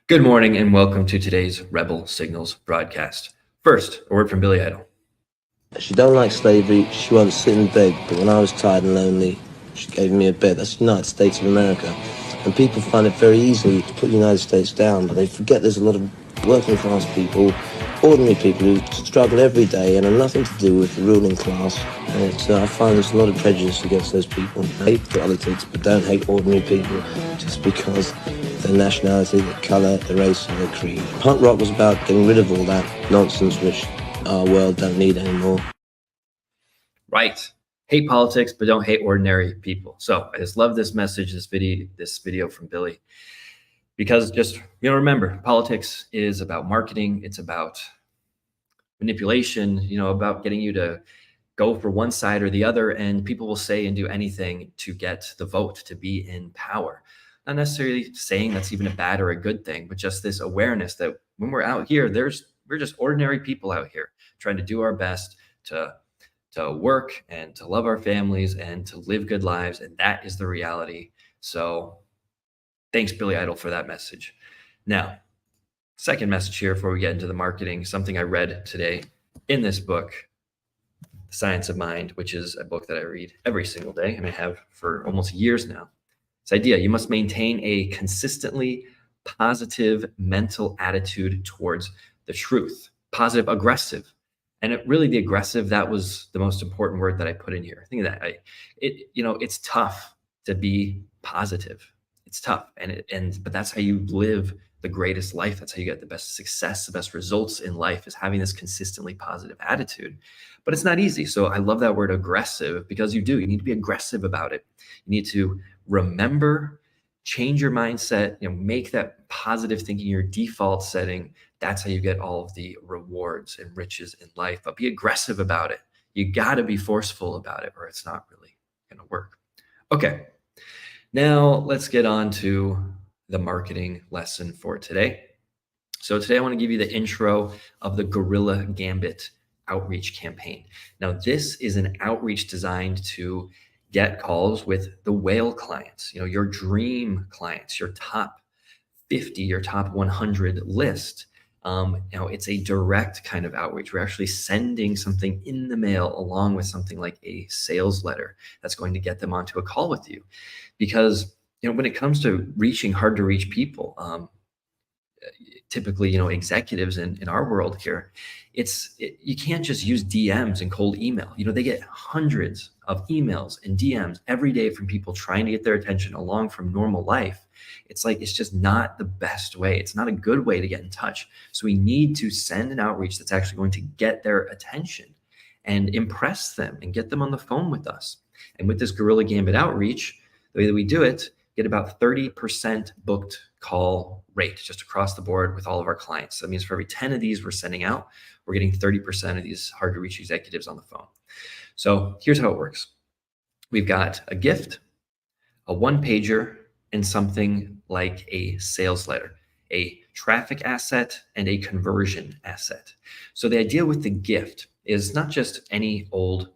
Good morning and welcome to today's Rebel Signals broadcast. First, a word from Billy Idol. She don't like slavery, she won't sit in bed, but when I was tired and lonely, she gave me a bed. That's the United States of America. And people find it very easy to put the United States down, but they forget there's a lot of working class people, ordinary people who struggle every day and have nothing to do with the ruling class. And I find there's a lot of prejudice against those people. Hate politics, but don't hate ordinary people just because their nationality, their colour, their race, or their creed. Punk rock was about getting rid of all that nonsense which our world don't need anymore. Right. Hate politics, but don't hate ordinary people. So I just love this message, this video from Billy, because just, remember, politics is about marketing. It's about manipulation, about getting you to go for one side or the other. And people will say and do anything to get the vote, to be in power. Not necessarily saying that's even a bad or a good thing, but just this awareness that when we're out here, we're just ordinary people out here trying to do our best to work and to love our families and to live good lives. And that is the reality. So thanks, Billy Idol, for that message. Now, second message here before we get into the marketing, something I read today in this book, The Science of Mind, which is a book that I read every single day and I have for almost years now. This idea, you must maintain a consistently positive mental attitude towards the truth, positive, aggressive. And the aggressive, that was the most important word that I put in here. I think that it's tough to be positive. It's tough. But that's how you live the greatest life. That's how you get the best success, the best results in life, is having this consistently positive attitude. But it's not easy. So I love that word aggressive, because you need to be aggressive about it. You need to remember, change your mindset, make that positive thinking your default setting. That's how you get all of the rewards and riches in life. But be aggressive about it. You got to be forceful about it, or it's not really going to work. Okay, now let's get on to the marketing lesson for today. So today I want to give you the intro of the Guerrilla Gambit outreach campaign. Now, this is an outreach designed to get calls with the whale clients, your dream clients, your top 50, your top 100 list. It's a direct kind of outreach. We're actually sending something in the mail along with something like a sales letter that's going to get them onto a call with you. Because, when it comes to reaching hard to reach people, typically, executives in our world here, you can't just use DMs and cold email. They get hundreds of emails and DMs every day from people trying to get their attention along from normal life. It's just not the best way. It's not a good way to get in touch. So we need to send an outreach that's actually going to get their attention and impress them and get them on the phone with us. And with this Guerrilla Gambit outreach, the way that we do it, get about 30% booked call rate just across the board with all of our clients. So that means for every 10 of these we're sending out, we're getting 30% of these hard to reach executives on the phone. So here's how it works. We've got a gift, a one-pager, and something like a sales letter, a traffic asset, and a conversion asset. So the idea with the gift is not just any old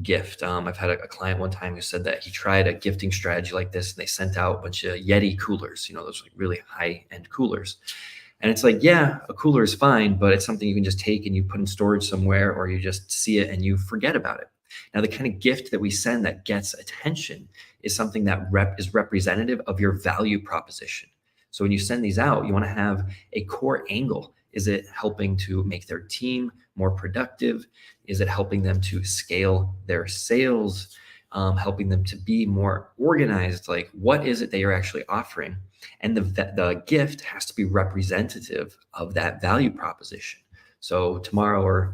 gift. I've had a client one time who said that he tried a gifting strategy like this, and they sent out a bunch of Yeti coolers, those like really high-end coolers. And it's like, yeah, a cooler is fine, but it's something you can just take and you put in storage somewhere, or you just see it and you forget about it. Now, the kind of gift that we send that gets attention is something that is representative of your value proposition. So when you send these out, you want to have a core angle. Is it helping to make their team more productive? Is it helping them to scale their sales? Helping them to be more organized? Like, what is it that you're actually offering? And the gift has to be representative of that value proposition. So tomorrow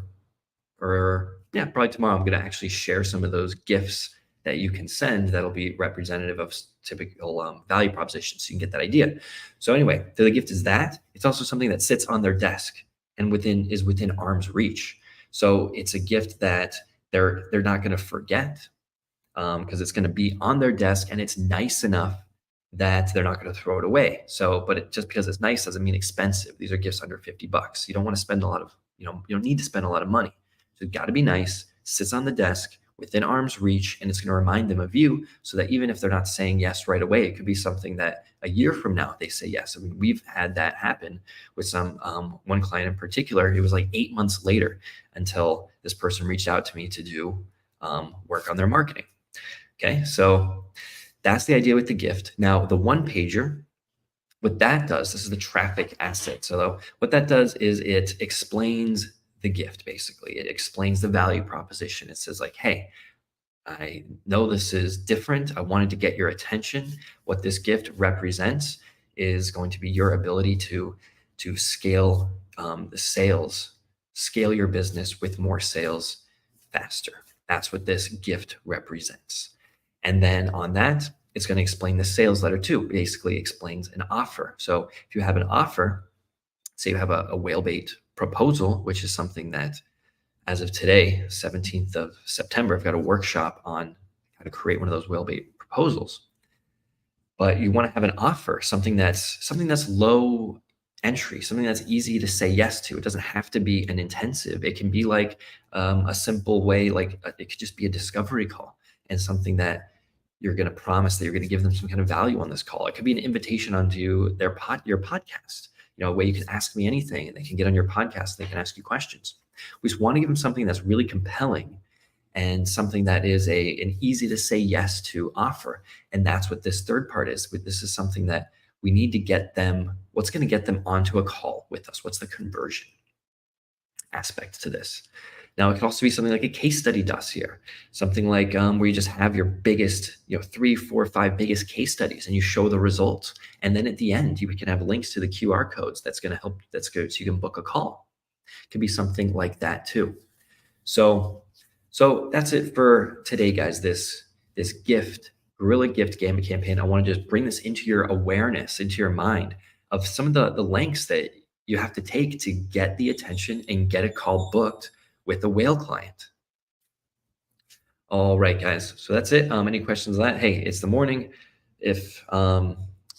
probably tomorrow, I'm going to actually share some of those gifts that you can send that'll be representative of typical value propositions, so you can get that idea. So anyway, the gift is that. It's also something that sits on their desk and is within arm's reach. So it's a gift that they're not going to forget, because it's going to be on their desk and it's nice enough that they're not going to throw it away. So, but just because it's nice doesn't mean expensive. These are gifts under $50. You don't want to spend you don't need to spend a lot of money. So it's got to be nice, sits on the desk within arm's reach, and it's going to remind them of you, so that even if they're not saying yes right away, it could be something that a year from now they say yes. I mean, we've had that happen with some one client in particular. It was like 8 months later until this person reached out to me to do work on their marketing. Okay, so that's the idea with the gift. Now, the one pager, what that does, this is the traffic asset. So what that does is it explains the gift, basically. It explains the value proposition. It says like, hey, I know this is different. I wanted to get your attention. What this gift represents is going to be your ability to scale the sales, scale your business with more sales faster. That's what this gift represents. And then on that, it's going to explain the sales letter too. Basically explains an offer. So if you have an offer, say you have a whale bait proposal, which is something that as of today, 17th of September, I've got a workshop on how to create one of those whale bait proposals. But you want to have an offer, something that's low entry, something that's easy to say yes to. It doesn't have to be an intensive. It can be like a simple way, like it could just be a discovery call, and something that you're going to promise that you're going to give them some kind of value on this call. It could be an invitation onto your podcast, a way you can ask me anything, and they can get on your podcast. They can ask you questions. We just want to give them something that's really compelling and something that is an easy to say yes to offer. And that's what this third part is. This is something that we need to get them. What's going to get them onto a call with us? What's the conversion aspect to this? Now, it can also be something like a case study dossier, something like where you just have your biggest, 3, 4, 5 biggest case studies, and you show the results. And then at the end, you can have links to the QR codes. That's going to help. That's good. So you can book a call. It could be something like that too. So that's it for today, guys. This guerrilla gift gambit campaign. I want to just bring this into your awareness, into your mind of some of the lengths that you have to take to get the attention and get a call booked with a whale client. All right, guys. So that's it. Any questions on that? Hey, it's the morning. If you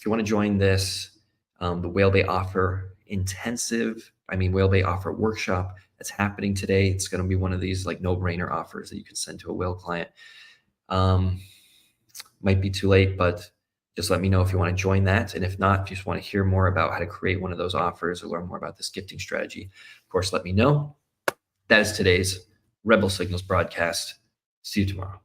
want to join this, the whale bait offer whale bait offer workshop that's happening today. It's going to be one of these like no-brainer offers that you can send to a whale client. Might be too late, but just let me know if you want to join that. And if not, if you just want to hear more about how to create one of those offers or learn more about this gifting strategy, of course, let me know. That is today's Rebel Signals broadcast. See you tomorrow.